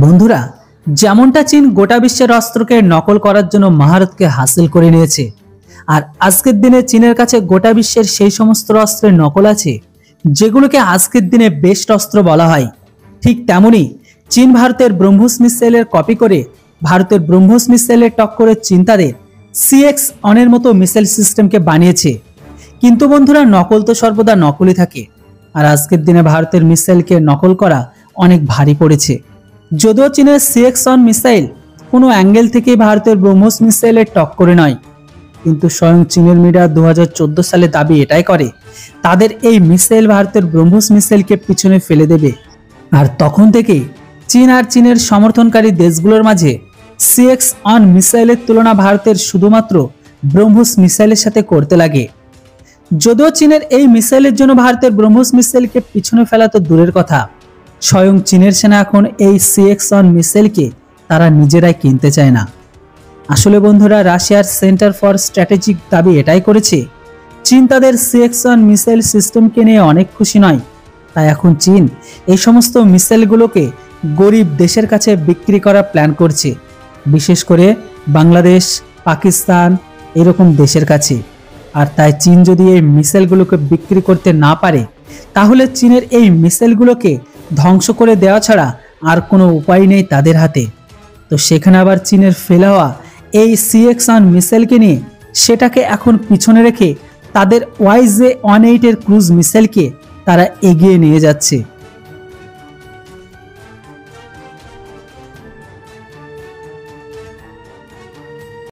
বন্ধুরা, যেমনটা চীন গোটা বিশ্বের অস্ত্রকে নকল করার জন্য মহারতকে হাসিল করে নিয়েছে, আর আজকের দিনে চীনের কাছে গোটা বিশ্বের সেই সমস্ত অস্ত্রের নকল আছে যেগুলোকে আজকের দিনে বেস্ট অস্ত্র বলা হয়। ঠিক তেমনি চীন ভারতের ব্রহ্মোস মিসাইলের কপি করে ভারতের ব্রহ্মোস মিসাইলের টক্করে চীন তাদের CX-1 মতো মিসাইল সিস্টেমকে বানিয়েছে। কিন্তু বন্ধুরা, নকল তো সর্বদা নকলই থাকে, আর আজকের দিনে ভারতের মিসাইলকে নকল করা অনেক ভারী পড়েছে। যদিও চীনের CX-1 মিসাইল কোনো অ্যাঙ্গেল থেকেই ভারতের ব্রহ্মোস মিসাইলের টক্করে নয়, কিন্তু স্বয়ং চীনের মিডিয়া 2014 সালে দাবি এটাই করে তাদের এই মিসাইল ভারতের ব্রহ্মোস মিসাইলকে পিছনে ফেলে দেবে। আর তখন থেকেই চীন আর চীনের সমর্থনকারী দেশগুলোর মাঝে CX-1 মিসাইলের তুলনা ভারতের শুধুমাত্র ব্রহ্মোস মিসাইলের সাথে করতে লাগে। যদিও চীনের এই মিসাইলের জন্য ভারতের ব্রহ্মোস মিসাইলকে পিছনে ফেলা তো দূরের কথা, স্বয়ং চীনের সেনা এখন এই CX-1 মিসাইলকে তারা নিজেরাই কিনতে চায় না। আসলে বন্ধুরা, রাশিয়ার সেন্টার ফর স্ট্র্যাটেজিক দাবি এটাই করেছে চীন তাদের CX-1 মিসাইল সিস্টেমকে নিয়ে অনেক খুশি নয়, তাই এখন চীন এই সমস্ত মিসাইলগুলোকে গরিব দেশের কাছে বিক্রি করার প্ল্যান করছে, বিশেষ করে বাংলাদেশ, পাকিস্তান এরকম দেশের কাছে। আর তাই চীন যদি এই মিসাইলগুলোকে বিক্রি করতে না পারে, তাহলে চীনের এই মিসাইলগুলোকে ধ্বংস করে দেওয়া ছাড়া আর কোনো উপায় নেই তাদের হাতে। তো সেখানে আবার চীনের ফেলা হওয়া এই CX-1 মিসাইলকে নিয়ে সেটাকে এখন পিছনে রেখে তাদের YJ-18 ক্রুজ মিসাইলকে তারা এগিয়ে নিয়ে যাচ্ছে।